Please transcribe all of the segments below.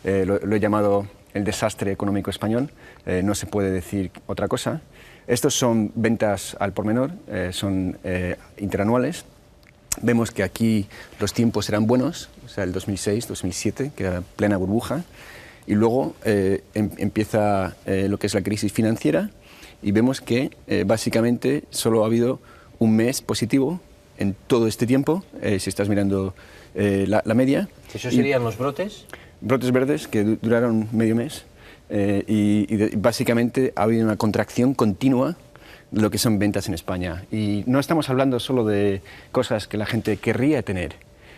Lo he llamado el desastre económico español, no se puede decir otra cosa. Estos son ventas al por menor, son interanuales. Vemos que aquí los tiempos eran buenos, o sea, el 2006, 2007, que era plena burbuja, y luego empieza lo que es la crisis financiera y vemos que básicamente solo ha habido un mes positivo en todo este tiempo, si estás mirando la media. ¿Eso serían los brotes? Brotes verdes que duraron medio mes y básicamente ha habido una contracción continua de lo que son ventas en España. Y no estamos hablando solo de cosas que la gente querría tener.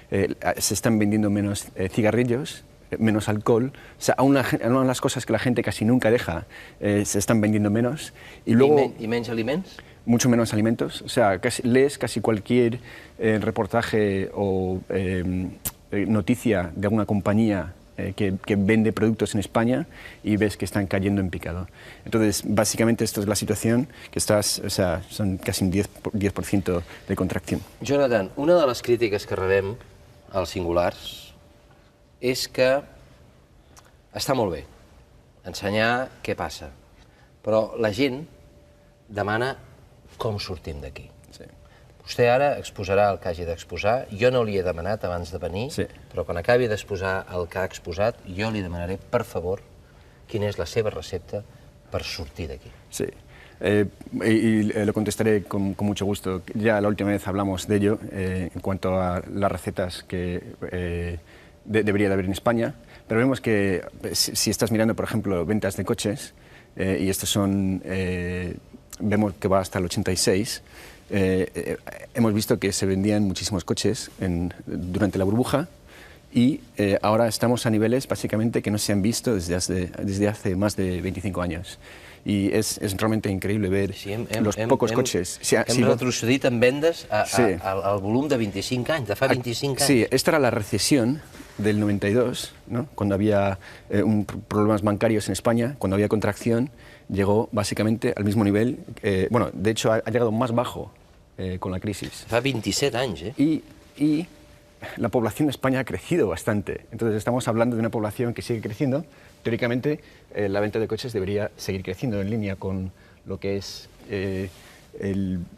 Se están vendiendo menos cigarrillos, menos alcohol, o sea, aún las cosas que la gente casi nunca deja se están vendiendo menos. Y luego, ¿Y menos alimentos? Mucho menos alimentos, o sea, lees casi cualquier reportaje o noticia de alguna compañía que vende productos en España y ves que están cayendo en picado. Entonces, básicamente esto es la situación, que o sea, son casi un 10% de contracción. Jonathan, una de les crítiques que rebem als singulars és que està molt bé ensenyar què passa, però la gent demana com sortim d'aquí. Sí. Vostè ara exposarà el que hagi d'exposar. Jo no li he demanat abans de venir, sí, però quan acabi d'exposar el que ha exposat, jo li demanaré, per favor, quina és la seva recepta per sortir d'aquí. Sí, y lo contestaré con mucho gusto. Ya la última vez hablamos de ello, en cuanto a las recetas que debería de haber en España, pero vemos que si estás mirando, por ejemplo, ventas de coches, y estos son... vemos que va hasta el 86, hemos visto que se vendían muchísimos coches durante la burbuja y ahora estamos a niveles básicamente que no se han visto desde hace más de 25 años. Y es realmente increíble ver los pocos coches. Hem retrocedit en vendes al volum de 25 anys, de fa 25 anys. Sí, esta era la recesión del 92, ¿no? Cuando había problemas bancarios en España, cuando había contracción, llegó básicamente al mismo nivel. Bueno, de hecho, ha llegado más bajo con la crisis. Fa 27 anys, ¿eh? Y la población de España ha crecido bastante. Entonces, estamos hablando de una población que sigue creciendo. Teóricamente, la venta de coches debería seguir creciendo en línea con lo que es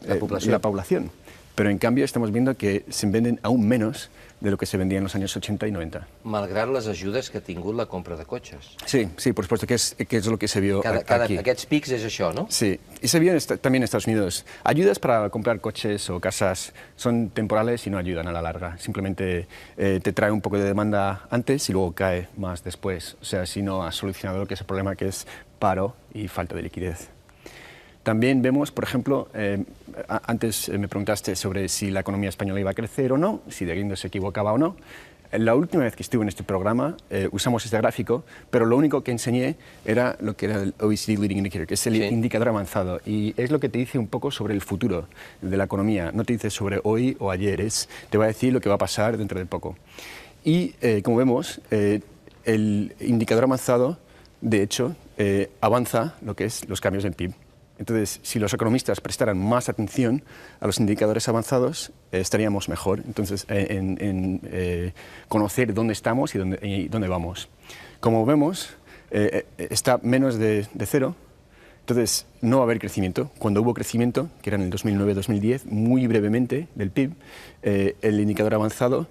la población. Pero en cambio estamos viendo que se venden aún menos de lo que se vendía en los años 80 y 90. Malgrat les ajudes que ha tingut la compra de cotxes. Sí, sí, por supuesto, que es lo que se vio aquí. Aquests pics és això, no? Sí, y se vio también en Estados Unidos. Ayudas para comprar coches o casas son temporales y no ayudan a la larga. Simplemente te trae un poco de demanda antes y luego cae más después. O sea, si no has solucionado lo que es el problema, que es paro y falta de liquidez. También vemos, por ejemplo, antes me preguntaste sobre si la economía española iba a crecer o no, si de Guindos se equivocaba o no. La última vez que estuve en este programa usamos este gráfico, pero lo único que enseñé era lo que era el OECD Leading Indicator, que es el indicador avanzado, y es lo que te dice un poco sobre el futuro de la economía. No te dice sobre hoy o ayer, te va a decir lo que va a pasar dentro de poco. Y como vemos, el indicador avanzado, de hecho, avanza lo que es los cambios en PIB. Entonces, si los economistas prestaran más atención a los indicadores avanzados, estaríamos mejor en conocer dónde estamos y dónde vamos. Como vemos, está menos de cero, entonces no va a haber crecimiento. Cuando hubo crecimiento, que era en el 2009-2010, muy brevemente del PIB, el indicador avanzado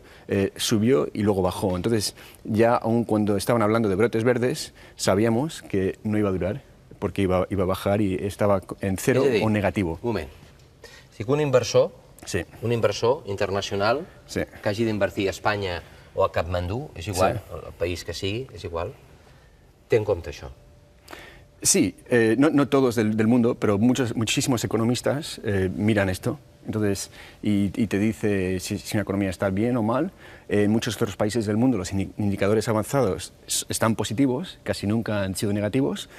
subió y luego bajó. Entonces, ya aun cuando estaban hablando de brotes verdes, sabíamos que no iba a durar, porque iba a bajar y estaba en cero o negativo. Un moment. Si un inversor internacional que hagi d'invertir a Espanya o a Katmandú, és igual, el país que sigui, és igual, té en compte això. Sí, no todos del mundo, pero muchísimos economistas miran esto. Entonces, y te dice si una economía está bien o mal. En muchos otros países del mundo los indicadores avanzados están positivos, casi nunca han sido negativos,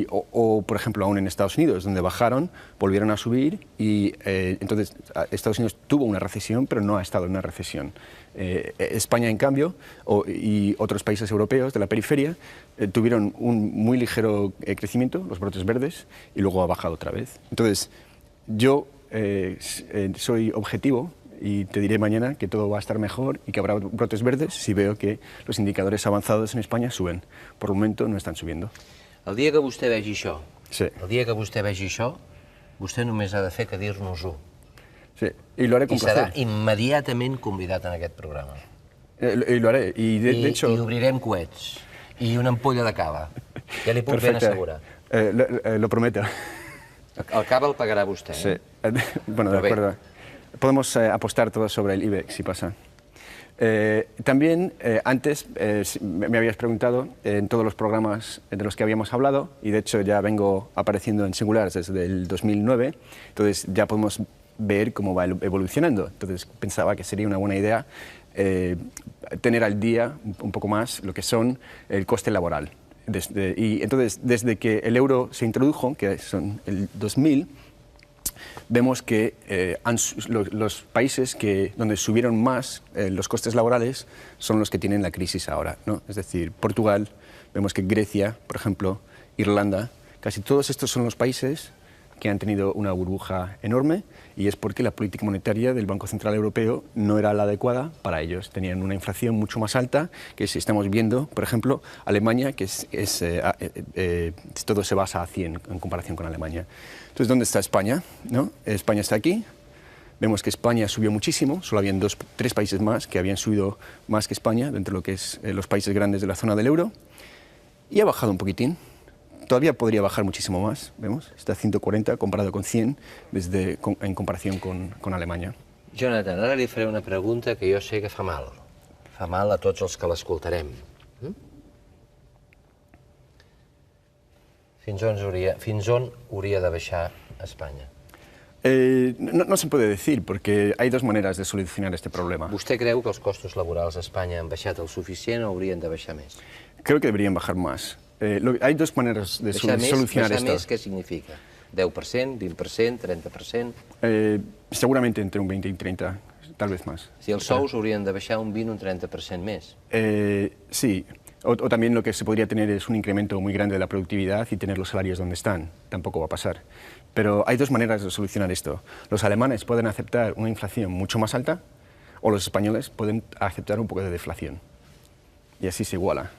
o por ejemplo, aún en Estados Unidos, donde bajaron, volvieron a subir, y entonces Estados Unidos tuvo una recesión, pero no ha estado en una recesión. España, en cambio, y otros países europeos de la periferia, tuvieron un muy ligero crecimiento, los brotes verdes, y luego ha bajado otra vez. Entonces, yo soy objetivo y te diré mañana que todo va a estar mejor y que habrá brotes verdes si veo que los indicadores avanzados en España suben. Por el momento no están subiendo. El dia que vostè vegi això, Sí. el dia que vostè vegi això, vostè només ha de fer que dir-nos-ho. Sí, y lo haré con I serà placer. immediatament convidat en aquest programa. Y lo haré. Y de hecho... I obrirem coets. I una ampolla de cava. Ja li puc ben Perfecte. assegurar. Lo prometo. El cava el pagarà vostè. Sí. Bueno, de Pero ve. acuerdo. Podemos apostar todo sobre el IBEX si pasa. También antes me habías preguntado en todos los programas de los que habíamos hablado, y de hecho ya vengo apareciendo en Singulares desde el 2009, entonces ya podemos ver cómo va evolucionando. Entonces pensaba que sería una buena idea tener al día un poco más lo que son el coste laboral. Y entonces, desde que el euro se introdujo, que son el 2000, vemos que los países donde subieron más los costes laborales son los que tienen la crisis ahora, ¿no? Es decir, Portugal, vemos que Grecia, por ejemplo, Irlanda, casi todos estos son los países que han tenido una burbuja enorme, y es porque la política monetaria del Banco Central Europeo no era la adecuada para ellos. Tenían una inflación mucho más alta, que si estamos viendo, por ejemplo, Alemania, que todo se basa a 100 en comparación con Alemania. Entonces, ¿dónde está España? ¿No? España está aquí. Vemos que España subió muchísimo, solo habían 3 países más que habían subido más que España, dentro de lo que es los países grandes de la zona del euro, y ha bajado un poquitín. Todavía podría bajar muchísimo más, vemos, está a 140 comparado con 100 en comparación con Alemanya. Jonathan, ara li faré una pregunta que jo sé que fa mal. Fa mal a tots els que l'escoltarem. Fins on hauria de baixar Espanya? No se puede decir, porque hay 2 maneras de solucionar este problema. Vostè creu que els costos laborals a Espanya han baixat el suficient o haurien de baixar més? Creo que deberían bajar más. Hay 2 maneras de solucionar baixar esto. més, què significa? 10%, 20%, 30%? Seguramente entre un 20 y 30, tal vez más. Si els sous haurien de baixar un 20 o un 30% més. Sí, o también lo que se podría tener es un incremento muy grande de la productividad y tener los salarios donde están. Tampoco va a pasar. Pero hay 2 maneras de solucionar esto. Los alemanes pueden aceptar una inflación mucho más alta, o los españoles pueden aceptar un poco de deflación. Y así se iguala.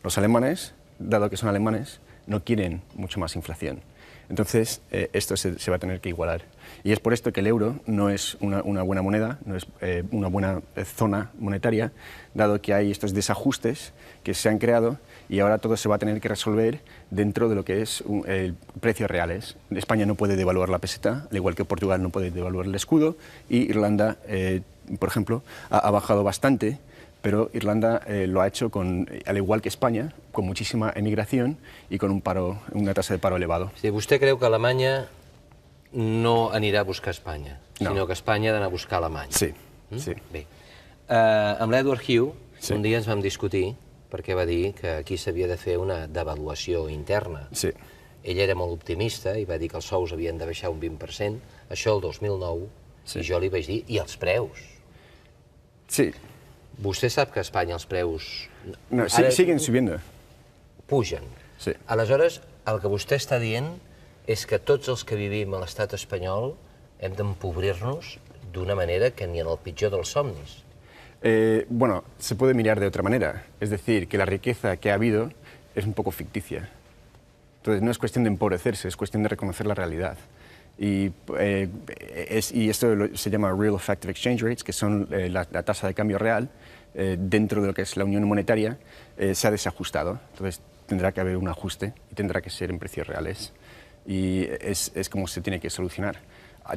Los alemanes, dado que son alemanes, no quieren mucho más inflación. Entonces, esto se va a tener que igualar. Y es por esto que el euro no es una buena moneda, no es una buena zona monetaria, dado que hay estos desajustes que se han creado y ahora todo se va a tener que resolver dentro de lo que es precios reales. España no puede devaluar la peseta, al igual que Portugal no puede devaluar el escudo, y Irlanda, por ejemplo, ha bajado bastante, pero Irlanda lo ha hecho, al igual que España, con muchísima emigración y con una tasa de paro elevado. Si vostè creu que Alemanya no anirà a buscar Espanya, No. sinó que Espanya ha d'anar a buscar Alemanya. Sí, sí. Bé. Amb l'Edward Hugh, Sí. un dia ens vam discutir perquè va dir que aquí s'havia de fer una devaluació interna. Sí. Ell era molt optimista i va dir que els sous havien de baixar un 20%, això el 2009, Sí. i jo li vaig dir, i els preus? Sí, Vostè sap que a Espanya els preus no, ara siguen subiendo. pugen. Sí. Aleshores, el que vostè està dient és que tots els que vivim a l'estat espanyol hem d'empobrir-nos d'una manera que ni en el pitjor dels somnis. Bueno, se puede mirar de otra manera. Es decir, que la riqueza que ha habido es un poco ficticia. Entonces, no es cuestión de empobrecerse, es cuestión de reconocer la realidad. Y esto se llama Real Effective Exchange Rates, que son la tasa de cambio real dentro de lo que es la unión monetaria, se ha desajustado. Entonces, tendrá que haber un ajuste y tendrá que ser en precios reales. Y es como se tiene que solucionar.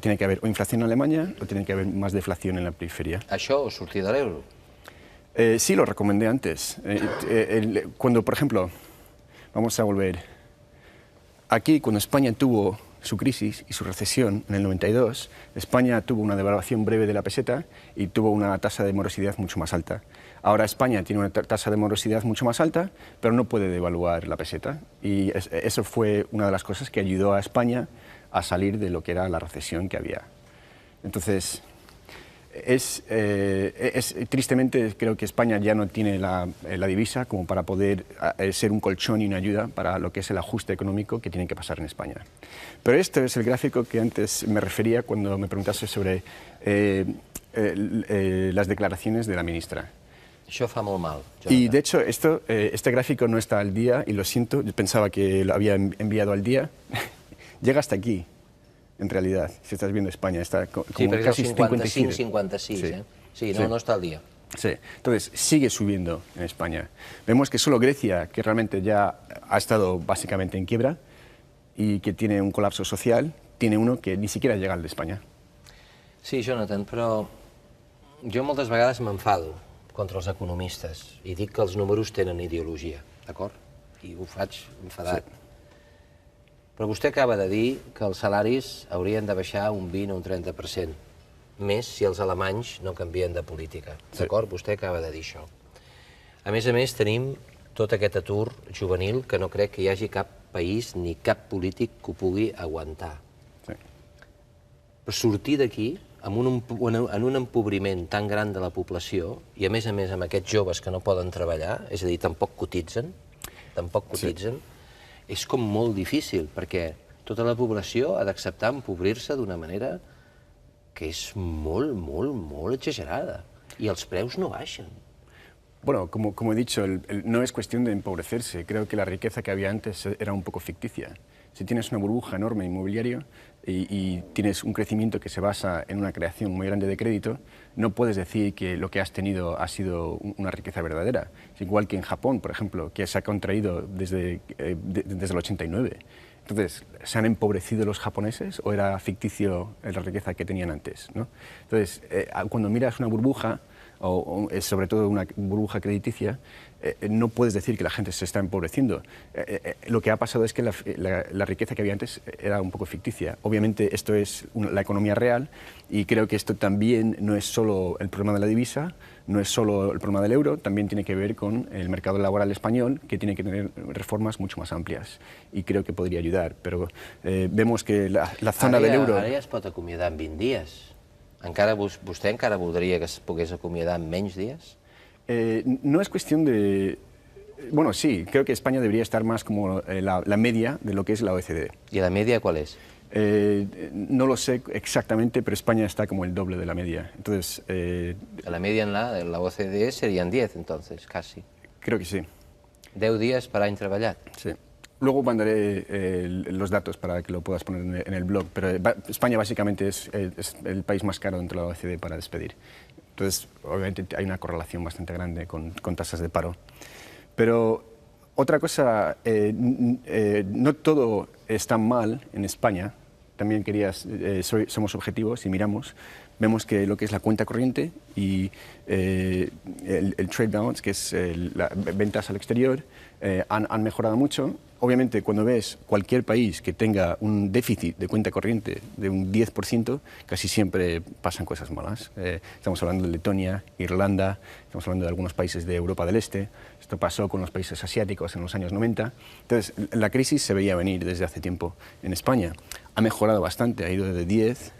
Tiene que haber o inflación en Alemania o tiene que haber más deflación en la periferia. Això o sortir de l'euro? Sí, lo recomendé antes. Cuando, por ejemplo, vamos a volver aquí, cuando España tuvo su crisis y su recesión en el 92, España tuvo una devaluación breve de la peseta y tuvo una tasa de morosidad mucho más alta. Ahora España tiene una tasa de morosidad mucho más alta, pero no puede devaluar la peseta. Y eso fue una de las cosas que ayudó a España a salir de lo que era la recesión que había. Entonces, tristemente creo que España ya no tiene la divisa como para poder ser un colchón y una ayuda para lo que es el ajuste económico que tiene que pasar en España. Pero este es el gráfico que antes me refería cuando me preguntaste sobre las declaraciones de la ministra. Això fa molt mal, Jonathan. Y de hecho, este gráfico no está al día, y lo siento, yo pensaba que lo había enviado al día. Llega hasta aquí, en realidad, si estás viendo España, está como casi 55, 56, ¿eh? Sí, no está al día. Sí, entonces sigue subiendo en España. Vemos que solo Grecia, que realmente ya ha estado básicamente en quiebra y que tiene un colapso social, tiene uno que ni siquiera llega al de España. Sí, Jonathan, però jo moltes vegades m'enfado contra els economistes i dic que els números tenen ideologia, d'acord? I ho faig enfadat. Sí. Però vostè acaba de dir que els salaris haurien de baixar un 20 o un 30%, més si els alemanys no canvien de política, d'acord? Sí. Vostè acaba de dir això. A més, tenim tot aquest atur juvenil que no crec que hi hagi cap país ni cap polític que ho pugui aguantar. Sí. Però sortir d'aquí en un empobriment tan gran de la població i, a més, amb aquests joves que no poden treballar, és a dir, tampoc cotitzen, sí, és com molt difícil, perquè tota la població ha d'acceptar empobrir-se d'una manera que és molt, molt, molt exagerada. I els preus no baixen. Bueno, como he dicho, no es cuestión de empobrecerse. Creo que la riqueza que había antes era un poco ficticia. Si tienes una burbuja enorme inmobiliaria y tienes un crecimiento que se basa en una creación muy grande de crédito, no puedes decir que lo que has tenido ha sido una riqueza verdadera. Es igual que en Japón, por ejemplo, que se ha contraído desde el 89. Entonces, ¿se han empobrecido los japoneses o era ficticio la riqueza que tenían antes, ¿no? Entonces, cuando miras una burbuja, o sobre todo una burbuja crediticia, no puedes decir que la gente se está empobreciendo. Lo que ha pasado es que la riqueza que había antes era un poco ficticia. Obviamente esto es la economía real y creo que esto también no es solo el problema de la divisa, no es solo el problema del euro, también tiene que ver con el mercado laboral español, que tiene que tener reformas mucho más amplias y creo que podría ayudar. Pero vemos que la zona del euro... Ara ja es pot acomiadar en 20 dies. ¿Vostè encara voldria que es pogués acomiadar en menys días? No es cuestión de... Bueno, sí, creo que España debería estar más como la media de lo que es la OECD. ¿Y la media cuál es? No lo sé exactamente, pero España está como el doble de la media. Entonces, la media en la OCDE serían 10, entonces, casi. Creo que sí. 10 días per any treballat. Sí. Luego mandaré los datos para que lo puedas poner en el blog, pero España básicamente es el país más caro dentro de la OECD para despedir. Entonces, obviamente hay una correlación bastante grande con tasas de paro. Pero otra cosa, no todo está mal en España. También somos objetivos y miramos, vemos que lo que es la cuenta corriente y el trade balance, que es las ventas al exterior, han mejorado mucho. Obviamente, cuando ves cualquier país que tenga un déficit de cuenta corriente de un 10%, casi siempre pasan cosas malas. Estamos hablando de Letonia, Irlanda, estamos hablando de algunos países de Europa del Este. Esto pasó con los países asiáticos en los años 90. Entonces, la crisis se veía venir desde hace tiempo en España. Ha mejorado bastante, ha ido de 10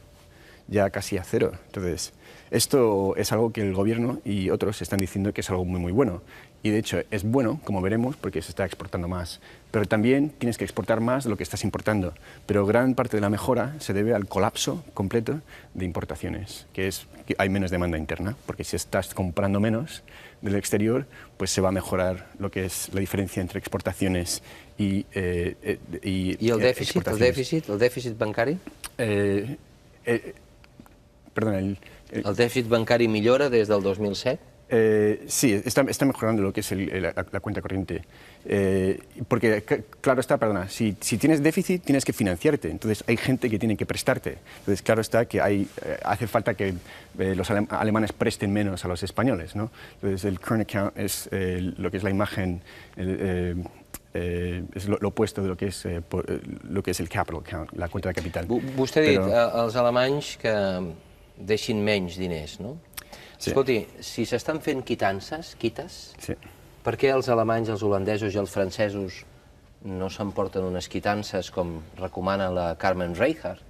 ya casi a 0. Entonces, esto es algo que el gobierno y otros están diciendo que es algo muy, muy bueno. Y de hecho es bueno, como veremos, porque se está exportando más. Pero también tienes que exportar más de lo que estás importando. Pero gran parte de la mejora se debe al colapso completo de importaciones, que es que hay menos demanda interna, porque si estás comprando menos del exterior, pues se va a mejorar lo que es la diferencia entre exportaciones y el dèficit bancari? Perdona, el dèficit bancari millora des del 2007? Sí, está mejorando lo que es la cuenta corriente. Porque, claro está, perdona, si tienes déficit tienes que financiarte, entonces hay gente que tiene que prestarte. Entonces, claro está que hace falta que los alemanes presten menos a los españoles, ¿no? Entonces, el current account es lo que es la imagen, és l'opuesto de lo que és el capital account, la cuenta de capital. Vostè ha dit als alemanys que deixin menys diners, no? Sí. Escolti, si s'estan fent quitances, sí, per què els alemanys, els holandesos i els francesos no s'emporten unes quitances com recomana la Carmen Reichardt,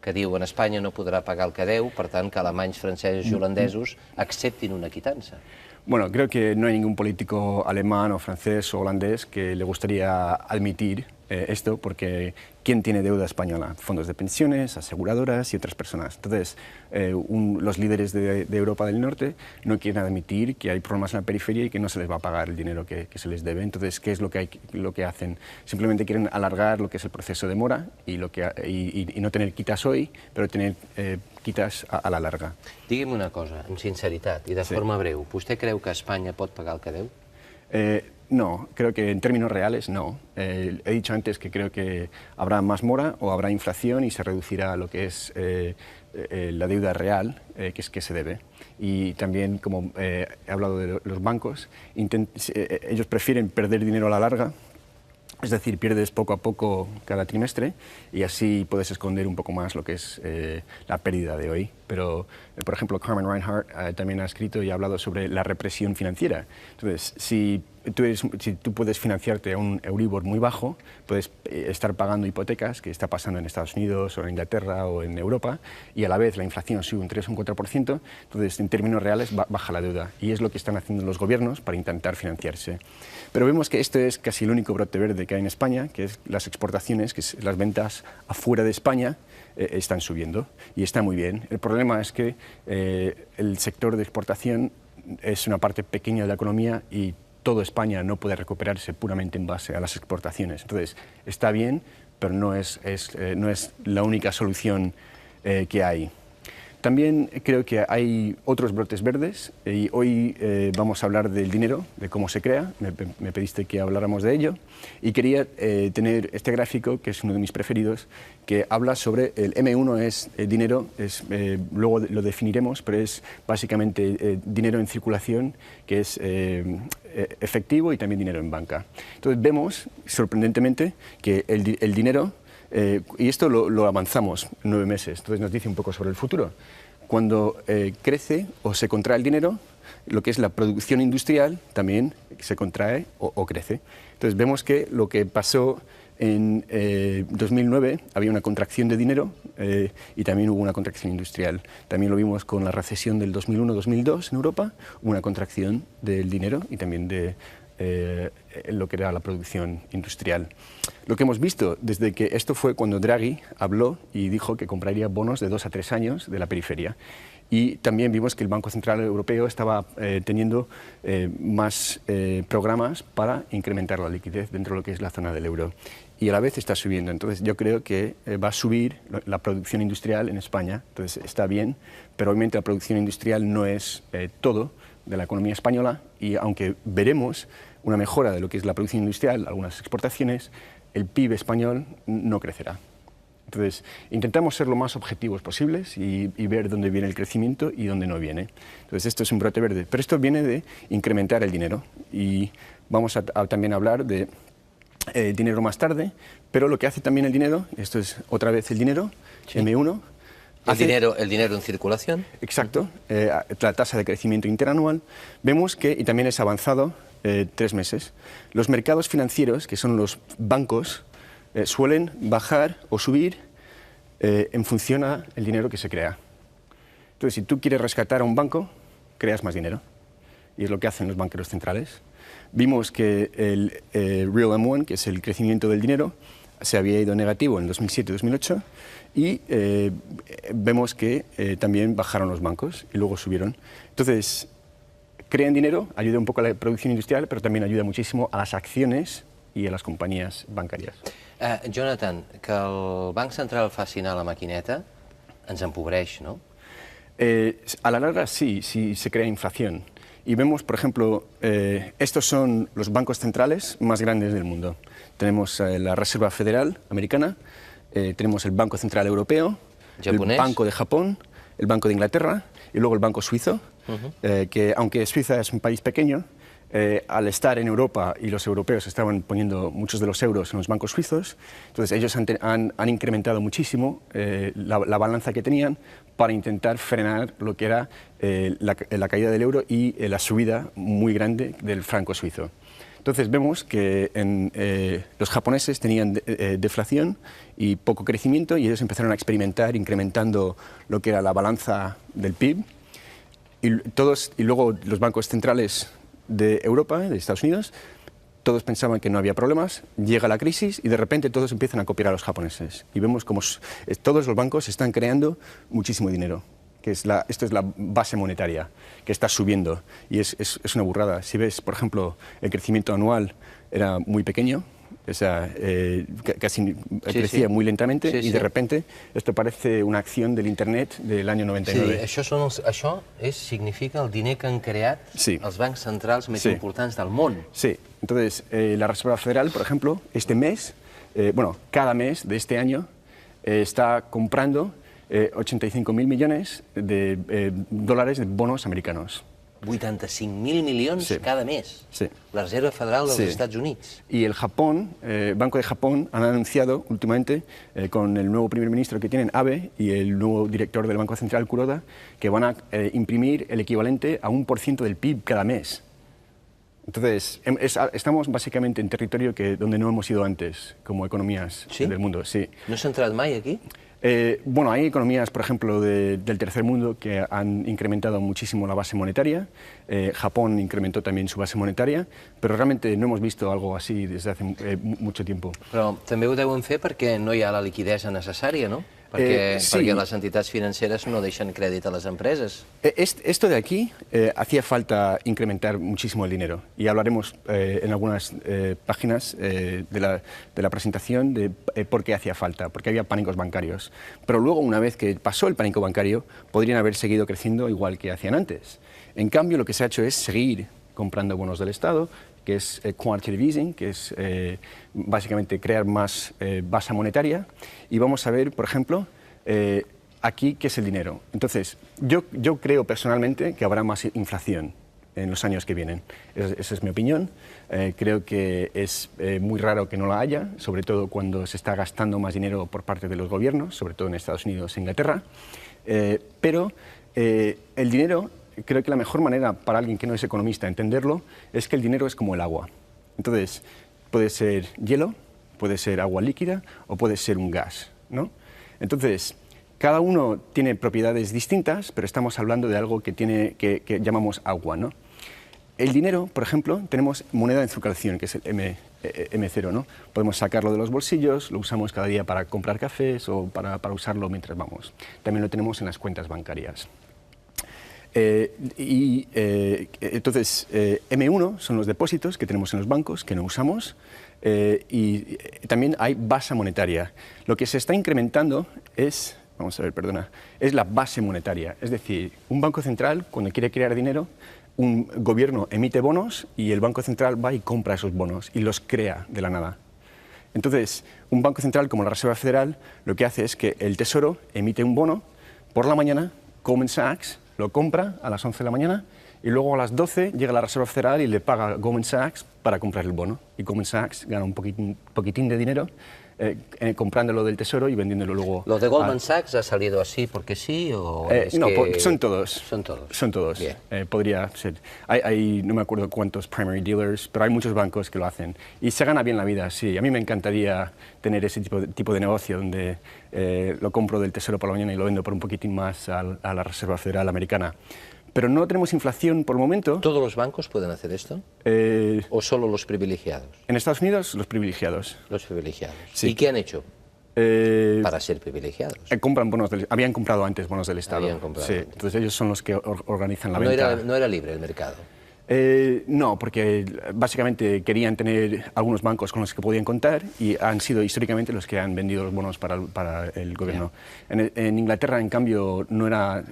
que diu en Espanya no podrà pagar el que deu, per tant que alemanys, francesos i holandesos acceptin una quitança? Bueno, creo que no hay ningún político alemán o francés o holandés que le gustaría admitir esto porque ¿quién tiene deuda española? Fondos de pensiones, aseguradoras y otras personas. Entonces, los líderes de Europa del Norte no quieren admitir que hay problemas en la periferia y que no se les va a pagar el dinero que se les debe. Entonces, ¿qué es lo que hacen? Simplemente quieren alargar lo que es el proceso de mora y no tener quitas hoy, pero tener quitas a la larga. Digui'm una cosa, amb sinceritat i de forma breu. Vostè creu que Espanya pot pagar el que deu? No, creo que en términos reales no. He dicho antes que creo que habrá más mora o habrá inflación y se reducirá lo que es la deuda real que se debe. Y también, como he hablado de los bancos, ellos prefieren perder dinero a la larga. Es decir, pierdes poco a poco cada trimestre y así puedes esconder un poco más lo que es la pérdida de hoy. Pero, por ejemplo, Carmen Reinhart también ha escrito y ha hablado sobre la represión financiera. Entonces, si tú puedes financiarte a un Euribor muy bajo, puedes estar pagando hipotecas, que está pasando en Estados Unidos o en Inglaterra o en Europa, y a la vez la inflación sube un 3 o un 4%, entonces en términos reales baja la deuda. Y es lo que están haciendo los gobiernos para intentar financiarse. Pero vemos que esto es casi el único brote verde que hay en España, que es las exportaciones, que es las ventas afuera de España, están subiendo y está muy bien. El problema es que el sector de exportación es una parte pequeña de la economía y toda España no puede recuperarse puramente en base a las exportaciones. Entonces, está bien, pero no es la única solución que hay. También creo que hay otros brotes verdes y hoy vamos a hablar del dinero, de cómo se crea. Me pediste que habláramos de ello y quería tener este gráfico, que es uno de mis preferidos, que habla sobre el M1 es dinero, luego lo definiremos, pero es básicamente dinero en circulación, que es efectivo y también dinero en banca. Entonces vemos, sorprendentemente, que el dinero, y esto lo avanzamos 9 meses, entonces nos dice un poco sobre el futuro. Cuando crece o se contrae el dinero, lo que es la producción industrial también se contrae o crece. Entonces vemos que lo que pasó en 2009 había una contracción de dinero y también hubo una contracción industrial. También lo vimos con la recesión del 2001-2002 en Europa, hubo una contracción del dinero y también de lo que era la producción industrial. Lo que hemos visto desde que esto fue cuando Draghi habló y dijo que compraría bonos de 2 a 3 años de la periferia. Y también vimos que el Banco Central Europeo estaba teniendo más programas para incrementar la liquidez dentro de lo que es la zona del euro. Y a la vez está subiendo. Entonces yo creo que va a subir la producción industrial en España. Entonces está bien, pero obviamente la producción industrial no es todo de la economía española y aunque veremos una mejora de lo que es la producción industrial, algunas exportaciones, el PIB español no crecerá. Entonces, intentamos ser lo más objetivos posibles y ver dónde viene el crecimiento y dónde no viene. Entonces, esto es un brote verde, pero esto viene de incrementar el dinero y vamos a también hablar de dinero más tarde, pero lo que hace también el dinero, esto es otra vez el dinero, sí. M1, el dinero en circulación. Exacto, la tasa de crecimiento interanual. Vemos que, y también es avanzado, 3 meses. Los mercados financieros, que son los bancos, suelen bajar o subir en función al dinero que se crea. Entonces, si tú quieres rescatar a un banco, creas más dinero. Y es lo que hacen los banqueros centrales. Vimos que el Real M1, que es el crecimiento del dinero, se había ido negativo en 2007-2008 y vemos que también bajaron los bancos y luego subieron. Entonces, crean dinero, ayuda un poco a la producción industrial, pero también ayuda muchísimo a las acciones y a las compañías bancàries. Jonathan, que el Banc Central faci anar la maquineta ens empobreix, ¿no? A la larga sí, sí se crea inflación. Y vemos, por ejemplo, estos son los bancos centrales más grandes del mundo. Tenemos la Reserva Federal Americana, tenemos el Banco Central Europeo, ¿Japonés? El Banco de Japón, el Banco de Inglaterra y luego el Banco Suizo, que aunque Suiza es un país pequeño, al estar en Europa y los europeos estaban poniendo muchos de los euros en los bancos suizos, entonces ellos han incrementado muchísimo la balanza que tenían para intentar frenar lo que era la caída del euro y la subida muy grande del franco suizo. Entonces vemos que los japoneses tenían deflación y poco crecimiento y ellos empezaron a experimentar incrementando lo que era la balanza del PIB y luego los bancos centrales de Europa, de Estados Unidos, todos pensaban que no había problemas, llega la crisis y de repente todos empiezan a copiar a los japoneses. Y vemos como todos los bancos están creando muchísimo dinero, que esto es la base monetaria, que está subiendo. Y es una burrada. Si ves, por ejemplo, el crecimiento anual era muy pequeño, o sea, casi crecía muy lentamente, y de repente esto parece una acción del Internet del año 99. Sí, això significa el diner que han creat els bancs centrals més importants del món. Sí, entonces la Reserva Federal, por ejemplo, este mes, cada mes de este año, está comprando 85.000 millones de dólares de bonos americanos. 85.000 milions cada mes. Sí. La Reserva Federal dels Estats Units. Y el Japón, Banco de Japón, han anunciado últimamente, con el nuevo primer ministro que tienen, Abe, y el nuevo director del Banco Central, Kuroda, que van a imprimir el equivalente a 1% del PIB cada mes. Entonces, estamos básicamente en territorio donde no hemos ido antes, como economías del mundo. Sí. No s'ha entrat mai aquí? Hay economías, por ejemplo, del tercer mundo que han incrementado muchísimo la base monetaria. Japón incrementó también su base monetaria, pero realmente no hemos visto algo así desde hace mucho tiempo. Però també ho deuen fer perquè no hi ha la liquidesa necessària, no? Perquè les entitats financeres no deixen crèdit a les empreses. Esto de aquí hacía falta incrementar muchísimo el dinero, y hablaremos en algunas páginas de la presentación de por qué hacía falta, porque había pánicos bancarios. Pero luego, una vez que pasó el pánico bancario, podrían haber seguido creciendo igual que hacían antes. En cambio, lo que se ha hecho es seguir comprando bonos del Estado, que es quantitative easing, que es básicamente crear más base monetaria. Y vamos a ver, por ejemplo, aquí qué es el dinero. Entonces, yo creo personalmente que habrá más inflación en los años que vienen. Esa es mi opinión. Creo que es muy raro que no la haya, sobre todo cuando se está gastando más dinero por parte de los gobiernos, sobre todo en Estados Unidos e Inglaterra. Pero el dinero, creo que la mejor manera para alguien que no es economista entenderlo es que el dinero es como el agua. Entonces, puede ser hielo, puede ser agua líquida o puede ser un gas, ¿no? Entonces, cada uno tiene propiedades distintas, pero estamos hablando de algo que llamamos agua, ¿no? El dinero, por ejemplo, tenemos moneda en circulación, que es el M0, ¿no? Podemos sacarlo de los bolsillos, lo usamos cada día para comprar cafés o para usarlo mientras vamos. También lo tenemos en las cuentas bancarias. Entonces, M1 son los depósitos que tenemos en los bancos, que no usamos, y también hay base monetaria. Lo que se está incrementando es, es la base monetaria. Es decir, un banco central, cuando quiere crear dinero, un gobierno emite bonos y el Banco Central va y compra esos bonos y los crea de la nada. Entonces, un banco central como la Reserva Federal lo que hace es que el Tesoro emite un bono por la mañana, Goldman Sachs lo compra a las 11 de la mañana y luego a las 12 llega la Reserva Federal y le paga a Goldman Sachs para comprar el bono. Y Goldman Sachs gana un poquitín de dinero comprándolo del Tesoro y vendiéndolo luego. ¿Lo de Goldman Sachs ha salido así porque sí? O no, son todos. Son todos. Son todos. Podría ser. No me acuerdo cuántos primary dealers, pero hay muchos bancos que lo hacen. Y se gana bien la vida, sí. A mí me encantaría tener ese tipo de negocio donde lo compro del Tesoro por la mañana y lo vendo por un poquitín más a la Reserva Federal Americana. Pero no tenemos inflación por el momento. ¿Todos los bancos pueden hacer esto? ¿O solo los privilegiados? En Estados Unidos, los privilegiados. Los privilegiados. Sí. ¿Y qué han hecho para ser privilegiados? Compran bonos habían comprado antes bonos del Estado. Habían comprado antes. Entonces ellos son los que organizan la venta. No era libre el mercado. No, porque básicamente querían tener algunos bancos con los que podían contar y han sido históricamente los que han vendido los bonos para el gobierno. En Inglaterra, en cambio, no era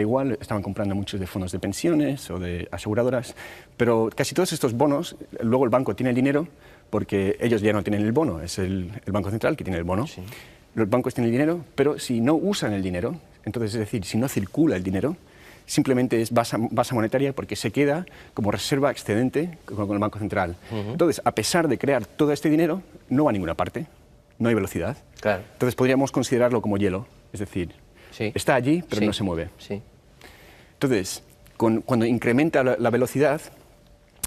igual, estaban comprando muchos de fondos de pensiones o de aseguradoras, pero casi todos estos bonos, luego el banco tiene el dinero porque ellos ya no tienen el bono, es el Banco Central que tiene el bono. Sí. Los bancos tienen el dinero, pero si no usan el dinero, entonces, es decir, si no circula el dinero, simplemente es base monetaria porque se queda como reserva excedente con el Banco Central. Entonces, a pesar de crear todo este dinero, no va a ninguna parte, no hay velocidad. Claro. Entonces podríamos considerarlo como hielo, es decir, está allí pero no se mueve. Sí. Entonces, cuando incrementa la velocidad,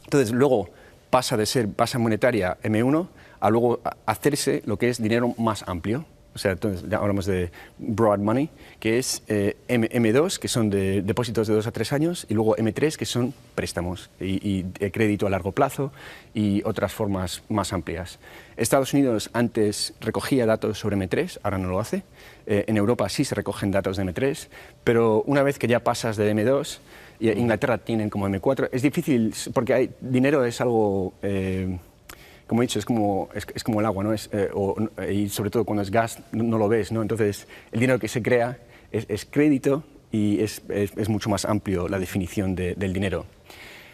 entonces luego pasa de ser base monetaria M1 a luego hacerse lo que es dinero más amplio. o sea, entonces ya hablamos de broad money, que es M2, que son de depósitos de 2 a 3 años, y luego M3, que son préstamos y crédito a largo plazo y otras formas más amplias. Estados Unidos antes recogía datos sobre M3, ahora no lo hace. En Europa sí se recogen datos de M3, pero una vez que ya pasas de M2, y Inglaterra tienen como M4, es difícil, porque dinero es algo... como he dicho, es como el agua, ¿no? Y sobre todo cuando es gas no lo ves, ¿no? Entonces, el dinero que se crea es crédito y es mucho más amplio la definición del dinero.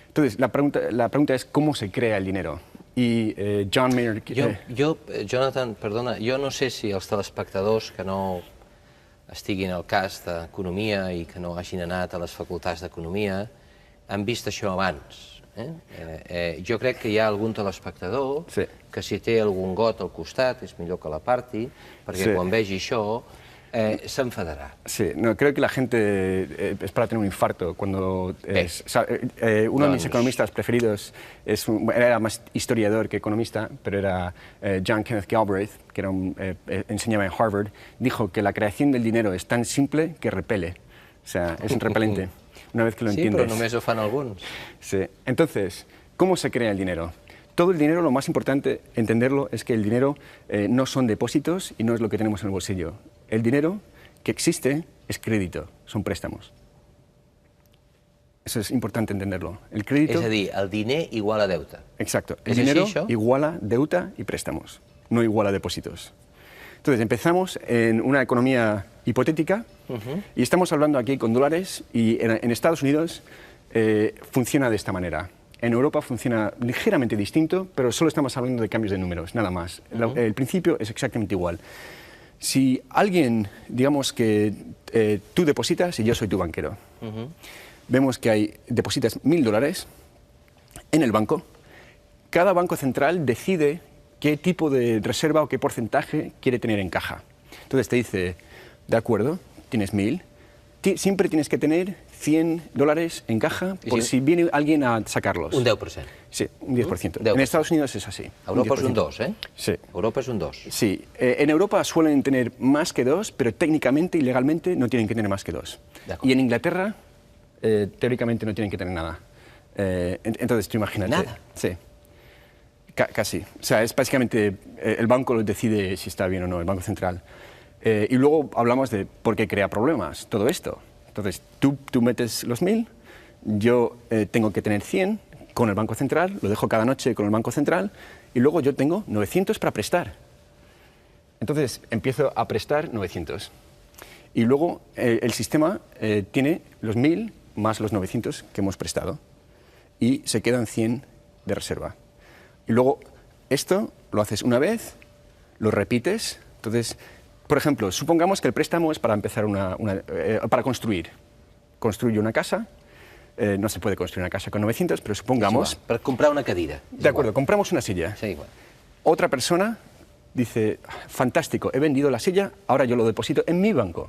Entonces, la pregunta es cómo se crea el dinero. I John Maynard... Jonathan, perdona, jo no sé si els telespectadors que no estiguin al cas d'Economia i que no hagin anat a les facultats d'Economia han vist això abans. Jo crec que hi ha algun telespectador que si té algun got al costat és millor que l'aparti, perquè quan vegi això s'enfadarà. Sí, no, creo que la gente es para tener un infarto cuando... uno de mis economistas preferidos era más historiador que economista, pero era John Kenneth Galbraith, que enseñaba en Harvard, dijo que la creación del dinero es tan simple que repele, o sea, es un repelente. Una vez que lo entiendes. Sí, però només ho fan alguns. Sí. Entonces, ¿cómo se crea el dinero? Todo el dinero, lo más importante entenderlo es que el dinero no son depósitos y no es lo que tenemos en el bolsillo. El dinero que existe es crédito, son préstamos. Eso es importante entenderlo. El crédito... És a dir, el diner igual a deute. Exacto. El dinero iguala deuda y préstamos, no iguala depósitos. Entonces, empezamos en una economía hipotética y estamos hablando aquí con dólares y en Estados Unidos funciona de esta manera. En Europa funciona ligeramente distinto, pero solo estamos hablando de cambios de números, nada más. El principio es exactamente igual. Si alguien, digamos que tú depositas y yo soy tu banquero, vemos que depositas $1000 en el banco, cada banco central decide qué tipo de reserva o qué porcentaje quiere tener en caja. Entonces te dice, de acuerdo, tienes 1000, siempre tienes que tener $100 en caja por si viene alguien a sacarlos. Un 10%. Sí, un 10%. En Estados Unidos es así. Europa es un 2, ¿eh? Sí. Europa es un 2. Sí. En Europa suelen tener más que 2, pero técnicamente y legalmente no tienen que tener más que 2. Y en Inglaterra, teóricamente no tienen que tener nada. Entonces, tú imagínate. ¿Nada? Sí. Casi. O sea, es básicamente el banco decide si está bien o no, el Banco Central. Y luego hablamos de por qué crea problemas todo esto. Entonces, tú metes los 1000, yo tengo que tener 100 con el Banco Central, lo dejo cada noche con el Banco Central, y luego yo tengo 900 para prestar. Entonces, empiezo a prestar 900. Y luego el sistema tiene los 1000 más los 900 que hemos prestado. Y se quedan 100 de reserva. Y luego, esto lo haces una vez, lo repites. Entonces, por ejemplo, supongamos que el préstamo es para empezar para construir. Construyo una casa, no se puede construir una casa con 900, pero supongamos... Para comprar una cadira. De acuerdo, compramos una silla. Sí, igual. Otra persona dice, fantástico, he vendido la silla, ahora yo lo deposito en mi banco.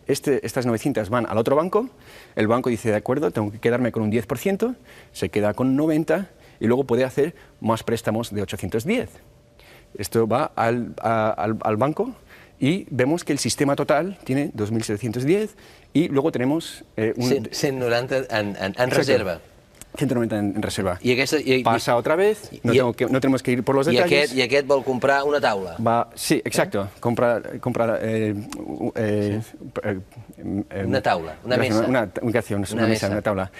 Estas 900 van al otro banco, el banco dice, de acuerdo, tengo que quedarme con un 10%, se queda con 90 y luego puede hacer más préstamos de 810. Esto va al banco y vemos que el sistema total tiene 2.710 y luego tenemos... 190 en reserva. 190 en reserva. I passa otra vez, no tenemos que ir por los detalles. I aquest vol comprar una taula. Sí, exacto. Compra una taula, una mesa. Una mesa, una tabla.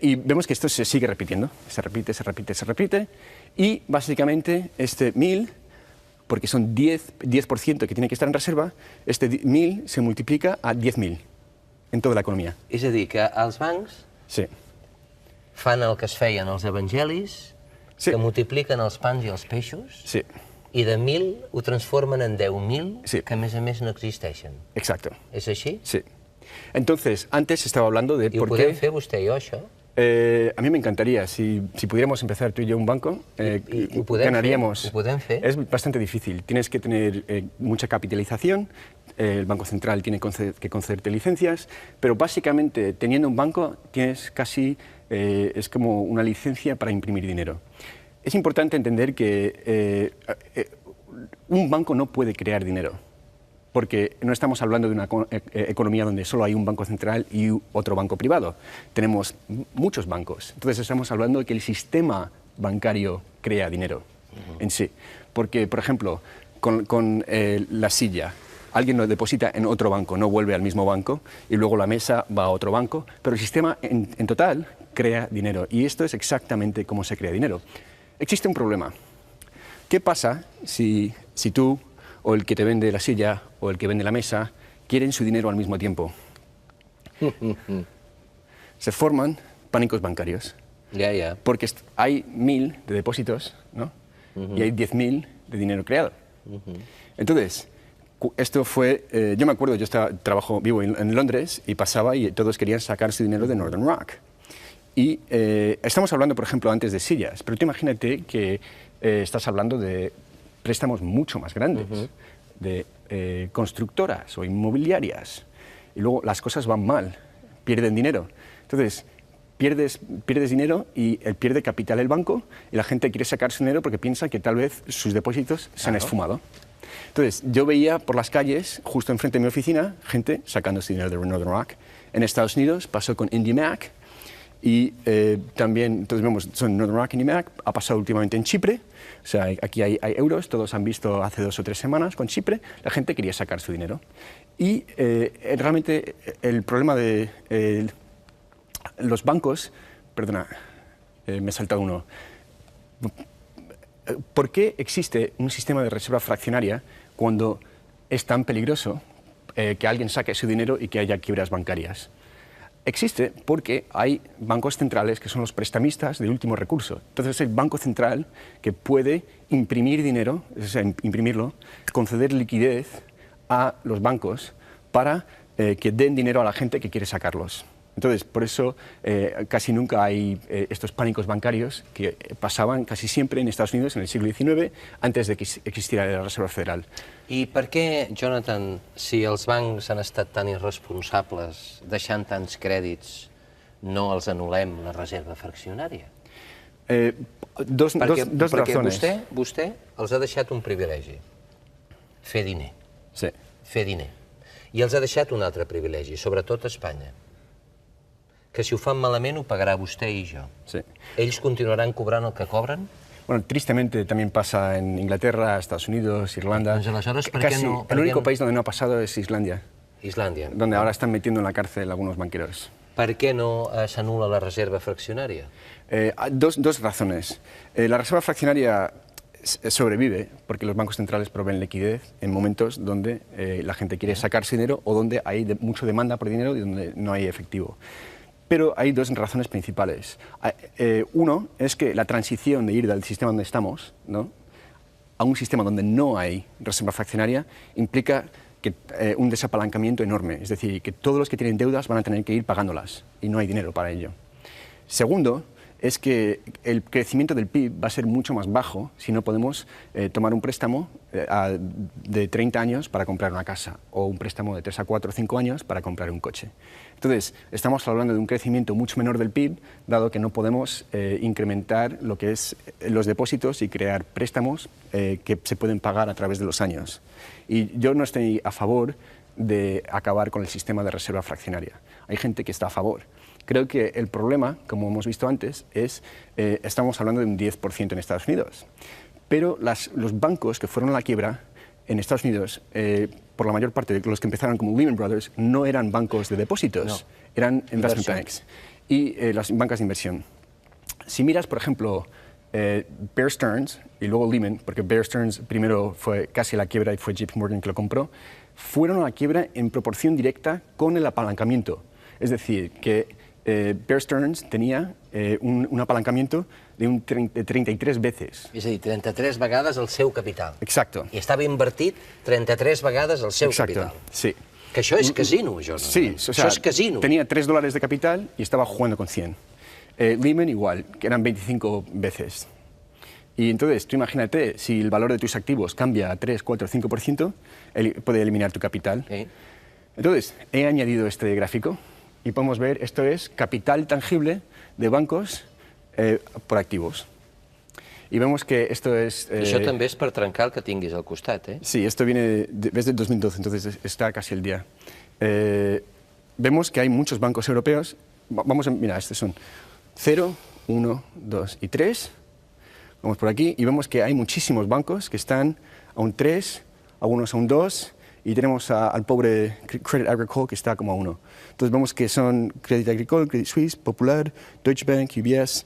Y vemos que esto se sigue repitiendo. Se repite. Y básicamente este 1000, porque son 10% que tiene que estar en reserva, este 1000 se multiplica a 10.000 en toda la economía. És a dir, que els bancs... Sí. Fan el que es feien els evangelis, que multipliquen els pans i els peixos, i de 1.000 ho transformen en 10.000, que a més no existeixen. Exacto. ¿Es així? Sí. Entonces, antes estaba hablando de por qué... I ho podem fer vostè i jo, això? A mí me encantaría, si pudiéramos empezar tú y yo un banco, ganaríamos. ¿Ho podem fer? Es bastante difícil, tienes que tener mucha capitalización, el Banco Central tiene que concederte licencias, pero básicamente teniendo un banco tienes casi, es como una licencia para imprimir dinero. Es importante entender que un banco no puede crear dinero. porque no estamos hablando de una economía donde solo hay un banco central y otro banco privado. Tenemos muchos bancos. Entonces estamos hablando de que el sistema bancario crea dinero en sí. Porque, por ejemplo, con la silla, alguien lo deposita en otro banco, no vuelve al mismo banco, y luego la mesa va a otro banco, pero el sistema en total crea dinero. Y esto es exactamente cómo se crea dinero. Existe un problema. ¿Qué pasa si tú o el que te vende la silla o el que vende la mesa quieren su dinero al mismo tiempo? Se forman pánicos bancarios. Porque hay 1000 de depósitos, ¿no? Y hay 10.000 de dinero creado. Entonces, esto fue, yo me acuerdo, vivo en Londres y pasaba y todos querían sacar su dinero de Northern Rock. Y estamos hablando, por ejemplo, antes de sillas, pero tú imagínate que estás hablando de préstamos mucho más grandes, de constructoras o inmobiliarias, y luego las cosas van mal, pierden dinero. Entonces, pierdes dinero y pierde capital el banco, y la gente quiere sacar su dinero porque piensa que tal vez sus depósitos se han esfumado. Entonces, yo veía por las calles, justo enfrente de mi oficina, gente sacando su dinero de Northern Rock. En Estados Unidos pasó con IndyMac, y también, entonces vemos, son Northern Rock y IndyMac, ha pasado últimamente en Chipre, o sea, aquí hay euros, todos han visto hace 2 o 3 semanas con Chipre, la gente quería sacar su dinero. Y realmente el problema de los bancos, perdona, me he saltado uno, ¿por qué existe un sistema de reserva fraccionaria cuando es tan peligroso que alguien saque su dinero y que haya quiebras bancarias? Existe porque hay bancos centrales que son los prestamistas de último recurso. Entonces, es el banco central que puede imprimir dinero, o sea, imprimirlo, conceder liquidez a los bancos para que den dinero a la gente que quiere sacarlos. Entonces, por eso casi nunca hay estos pánicos bancarios que pasaban casi siempre en Estados Unidos en el siglo XIX, antes de que existiera la Reserva Federal. I per què, Jonathan, si els bancs han estat tan irresponsables deixant tants crèdits, no els anul·lem la reserva fraccionària? Dos razones. Perquè vostè els ha deixat un privilegi, fer diner. Sí. Fer diner. I els ha deixat un altre privilegi, sobretot a Espanya, que si ho fan malament ho pagarà vostè i jo. Sí. Ells continuaran cobrant el que cobren? Bueno, tristemente también pasa en Inglaterra, Estados Unidos, Irlanda. Doncs aleshores, per què no? El único país donde no ha pasado es Islandia. Islàndia. Donde ahora están metiendo en la cárcel algunos banqueros. Per què no s'anul·la la reserva fraccionària? Dos razones. La reserva fraccionaria sobrevive porque los bancos centrales proveen liquidez en momentos donde la gente quiere sacarse dinero o donde hay mucha demanda por dinero y donde no hay efectivo. Pero hay 2 razones principales. Uno es que la transición de ir del sistema donde estamos, ¿no?, a un sistema donde no hay reserva fraccionaria implica un desapalancamiento enorme. Es decir, que todos los que tienen deudas van a tener que ir pagándolas y no hay dinero para ello. Segundo, es que el crecimiento del PIB va a ser mucho más bajo si no podemos tomar un préstamo de 30 años para comprar una casa o un préstamo de 3 a 4 o 5 años para comprar un coche. Entonces, estamos hablando de un crecimiento mucho menor del PIB, dado que no podemos incrementar lo que es los depósitos y crear préstamos que se pueden pagar a través de los años. Y yo no estoy a favor de acabar con el sistema de reserva fraccionaria. Hay gente que está a favor. Creo que el problema, como hemos visto antes, es estamos hablando de un 10% en Estados Unidos. Pero los bancos que fueron a la quiebra en Estados Unidos, por la mayor parte de los que empezaron como Lehman Brothers, no eran bancos de depósitos, eran investment banks y las bancas de inversión. Si miras, por ejemplo, Bear Stearns y luego Lehman, porque Bear Stearns primero fue casi a la quiebra y fue JP Morgan que lo compró, fueron a la quiebra en proporción directa con el apalancamiento. Es decir, que Bear Stearns tenía un apalancamiento de 33 veces. És a dir, 33 vegades el seu capital. Exacto. I estava invertit 33 vegades el seu capital. Sí. Que això és casino, Jonathan. Sí, o sea, això és casino. Tenía $3 de capital y estaba jugando con 100. Lehman igual, que eran 25 veces. Y entonces, tú imagínate, si el valor de tus activos cambia a 3, 4, 5%, puede eliminar tu capital. Sí. Entonces, he añadido este gráfico y podemos ver, esto es capital tangible de bancos por activos. y vemos que esto es... Això també és per trencar el que tinguis al costat, eh? Sí, esto viene desde 2012, entonces está casi el día. Vemos que hay muchos bancos europeos. Vamos a... Mira, estos son 0, 1, 2 y 3. Vamos por aquí y vemos que hay muchísimos bancos que están a un 3, algunos a un 2, y tenemos al pobre Crédit Agricole que está como a 1. Entonces vemos que son Crédit Agricole, Crédit Suisse, Popular, Deutsche Bank, UBS,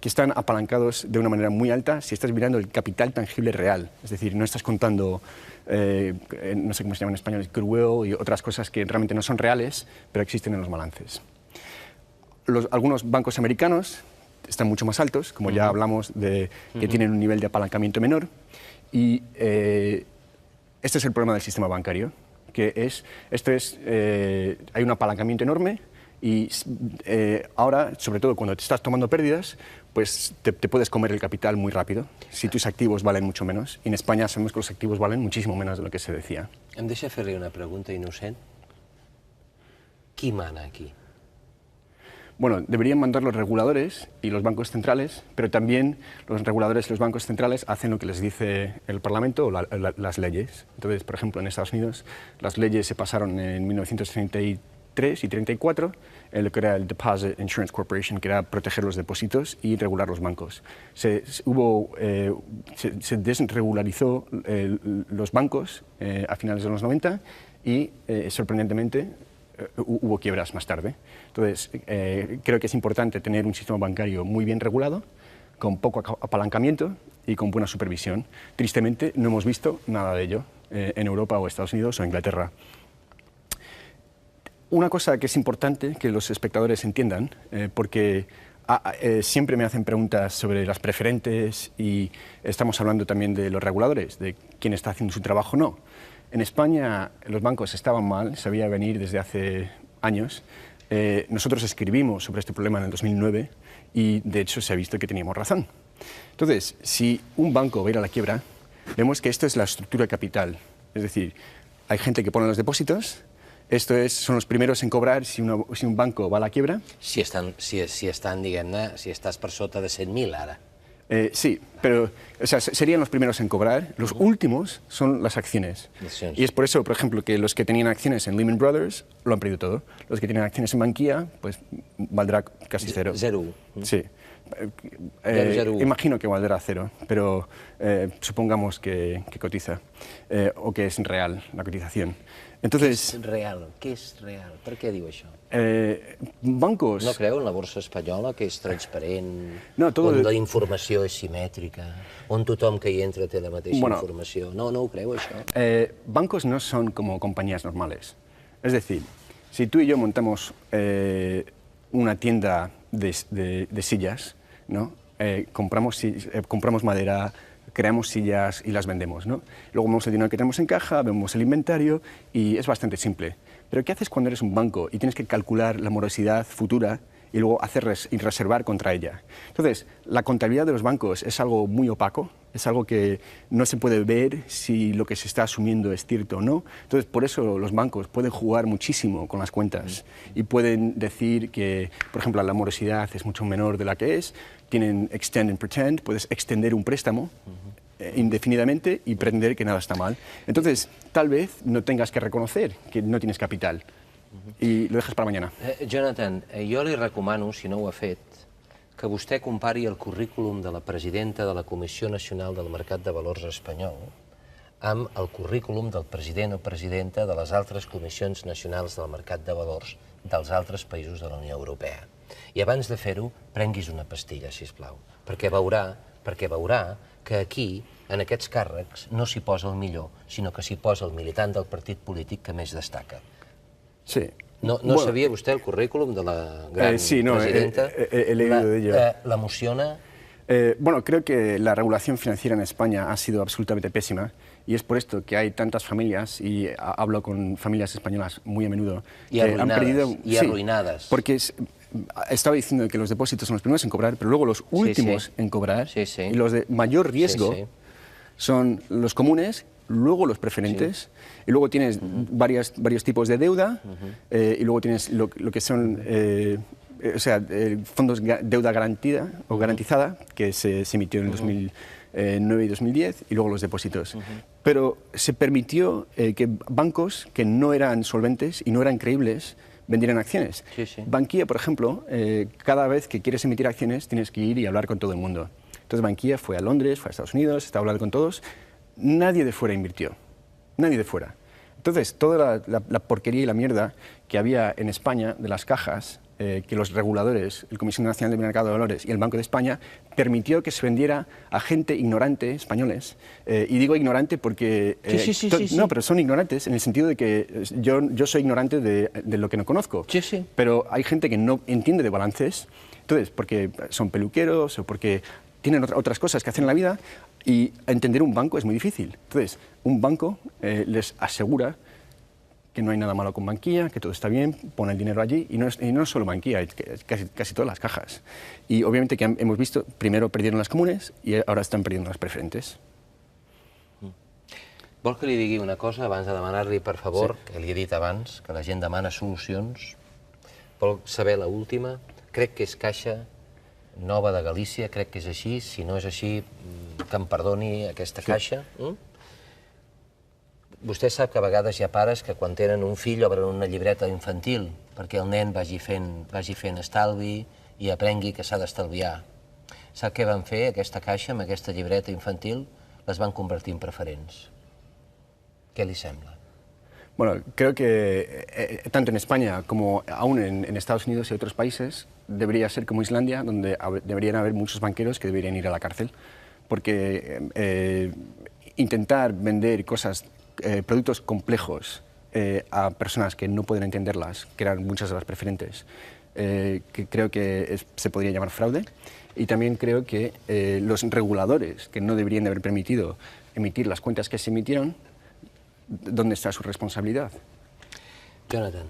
que están apalancados de una manera muy alta si estás mirando el capital tangible real. Es decir, no estás contando, no sé cómo se llama en español, goodwill y otras cosas que realmente no son reales, pero existen en los balances. Algunos bancos americanos están mucho más altos, como ya hablamos, de que tienen un nivel de apalancamiento menor. Y este es el problema del sistema bancario, que hay un apalancamiento enorme y ahora, sobre todo cuando te estás tomando pérdidas, pues te puedes comer el capital muy rápido, si tus activos valen mucho menos. Y en España sabemos que los activos valen muchísimo menos de lo que se decía. Em deixa fer-li una pregunta innocent? Qui mana aquí? Bueno, deberían mandar los reguladores y los bancos centrales, pero también los reguladores y los bancos centrales hacen lo que les dice el Parlamento o las leyes. Entonces, por ejemplo, en Estados Unidos las leyes se pasaron en 1933 y 34, en lo que era el Deposit Insurance Corporation, que era proteger los depósitos y regular los bancos. Se desregularizó los bancos a finales de los 90 y, sorprendentemente, hubo quiebras más tarde. Entonces, creo que es importante tener un sistema bancario muy bien regulado, con poco apalancamiento y con buena supervisión. Tristemente, no hemos visto nada de ello en Europa o Estados Unidos o Inglaterra. Una cosa que es importante que los espectadores entiendan, porque siempre me hacen preguntas sobre las preferentes y estamos hablando también de los reguladores, de quién está haciendo su trabajo o no. En España los bancos estaban mal, se veía venir desde hace años. Nosotros escribimos sobre este problema en el 2009 y de hecho se ha visto que teníamos razón. Entonces, si un banco va a ir a la quiebra, vemos que esto es la estructura de capital. Es decir, hay gente que pone los depósitos, son los primeros en cobrar si un banco va a la quiebra. Si diguem-ne, si estàs per sota de 100.000 ara. Sí, pero serían los primeros en cobrar. Los últimos son las acciones. Y es por eso, por ejemplo, que los que tenían acciones en Lehman Brothers lo han perdido todo. Los que tienen acciones en Bankia, pues valdrá casi cero. Zero. Sí. Imagino que valdrá cero, pero supongamos que cotiza o que es real la cotización. Entonces, Real. Què és real? Per què diu això? bancos... No creu en la borsa espanyola, que és transparent, No, on la informació és simètrica, on tothom que hi entra té la mateixa informació? No ho creu, això? Bancos no son como compañías normales. Es decir, si tú y yo montamos una tienda de sillas, ¿no? Compramos madera, creamos sillas y las vendemos, ¿no? Luego vemos el dinero que tenemos en caja, vemos el inventario y es bastante simple. Pero ¿qué haces cuando eres un banco y tienes que calcular la morosidad futura y luego y reservar contra ella? Entonces, la contabilidad de los bancos es algo muy opaco, es algo que no se puede ver si lo que se está asumiendo es cierto o no. Entonces, por eso los bancos pueden jugar muchísimo con las cuentas y pueden decir que, por ejemplo, la morosidad es mucho menor de la que es, tienen extend and pretend, puedes extender un préstamo indefinidamente y pretender que nada está mal. Entonces, tal vez no tengas que reconocer que no tienes capital y lo dejas para mañana. Jonathan, jo li recomano, si no ho ha fet, que vostè compari el currículum de la presidenta de la Comissió Nacional del Mercat de Valors espanyol amb el currículum del president o presidenta de les altres comissions nacionals del mercat de valors dels altres països de la Unió Europea. I abans de fer-ho, prenguis una pastilla, sisplau, perquè veurà que aquí, en aquests càrrecs, no s'hi posa el millor, sinó que s'hi posa el militant del partit polític que més destaca. Sí. No sabia vostè el currículum de la gran presidenta? He leído de ello. ¿L'emociona? Bueno, creo que la regulación financiera en España ha sido absolutamente pésima y es por esto que hay tantas familias, y hablo con familias españolas muy a menudo, que han perdido... Y arruinadas. Porque estaba diciendo que los depósitos son los primeros en cobrar, pero luego los últimos en cobrar, y los de mayor riesgo son los comunes, luego los preferentes, y luego tienes varios tipos de deuda, y luego tienes lo que son o sea, fondos deuda garantida o garantizada, que se emitió en el 2009 y 2010, y luego los depósitos. Pero se permitió que bancos que no eran solventes y no eran creíbles vendieran acciones. Bankia, por ejemplo, cada vez que quieres emitir acciones tienes que ir y hablar con todo el mundo. Entonces Bankia fue a Londres, fue a Estados Unidos, está hablando con todos. Nadie de fuera invirtió, nadie de fuera. Entonces, toda la porquería y la mierda que había en España de las cajas, que los reguladores, el Comisión Nacional del Mercado de Valores y el Banco de España, permitió que se vendiera a gente ignorante, españoles. Y digo ignorante porque... No, pero son ignorantes en el sentido de que yo soy ignorante de lo que no conozco. Pero hay gente que no entiende de balances, entonces, porque son peluqueros o porque tienen otras cosas que hacen en la vida, y entender un banco es muy difícil. Entonces, un banco les asegura que no hay nada malo con Bankia, que todo está bien, pone el dinero allí, y no es solo Bankia, casi todas las cajas. Y obviamente que hemos visto, primero perdieron las comunes i ahora estan perdiendo les preferentes. Vol que li digui una cosa abans de demanar-li, per favor, que li he dit abans, que la gent demana solucions. Vol saber l'última? Crec que és Caixa Nova de Galícia, crec que és així. Si no és així, que em perdoni aquesta Caixa. Vostè sap que a vegades hi ha pares que quan tenen un fill obren una llibreta infantil perquè el nen vagi fent estalvi i aprengui que s'ha d'estalviar. Sap què van fer aquesta Caixa amb aquesta llibreta infantil? Les van convertir en preferents. ¿Qué le sembla? Bueno, creo que tanto en España como aún en Estados Unidos y otros países debería ser como Islandia, donde deberían haber muchos banqueros que deberían ir a la cárcel, porque intentar vender productos complejos a personas que no pueden entenderlas, que eran muchas de las preferentes, que creo que se podría llamar fraude, y también creo que los reguladores, que no deberían de haber permitido emitir las cuentas que se emitieron, ¿dónde está su responsabilidad? Jonathan,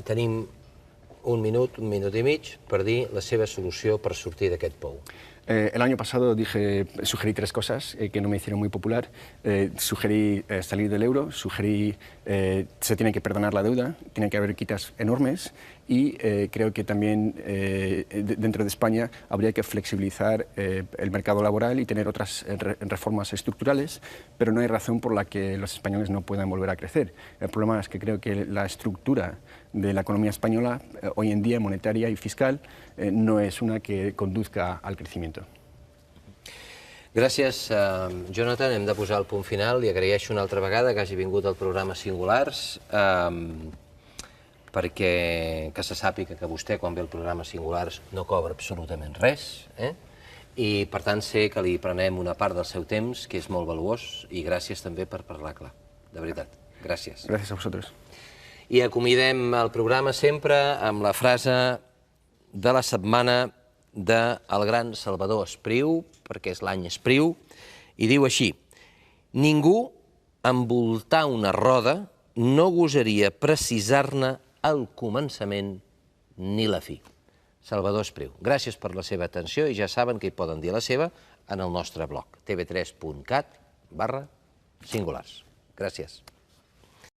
tenim un minut i mig per dir la seva solució per sortir d'aquest pou. El año pasado sugerí 3 cosas que no me hicieron muy popular. Sugerí salir del euro, sugerí se tiene que perdonar la deuda, tiene que haber quitas enormes, y creo que también dentro de España habría que flexibilizar el mercado laboral y tener otras reformas estructurales, pero no hay razón por la que los españoles no puedan volver a crecer. El problema es que creo que la estructura de la economía española hoy en día, monetaria y fiscal, no es una que conduzca al crecimiento. Gràcies, Jonathan. Hem de posar el punt final. Li agraeixo una altra vegada que hagi vingut al programa Singulars, perquè que se sàpiga que vostè, quan ve al programa Singulars, no cobra absolutament res, i per tant sé que li prenem una part del seu temps, que és molt valuós, i gràcies també per parlar clar. De veritat, gràcies. Gràcies a vosaltres. I acomidem el programa sempre amb la frase de la setmana del gran Salvador Espriu, perquè és l'any Espriu, i diu així: ningú, envoltar una roda, no gosaria precisar-ne el començament ni la fi. Salvador Espriu. Gràcies per la seva atenció i ja saben que hi poden dir la seva en el nostre blog, tv3.cat/singulars. Gràcies.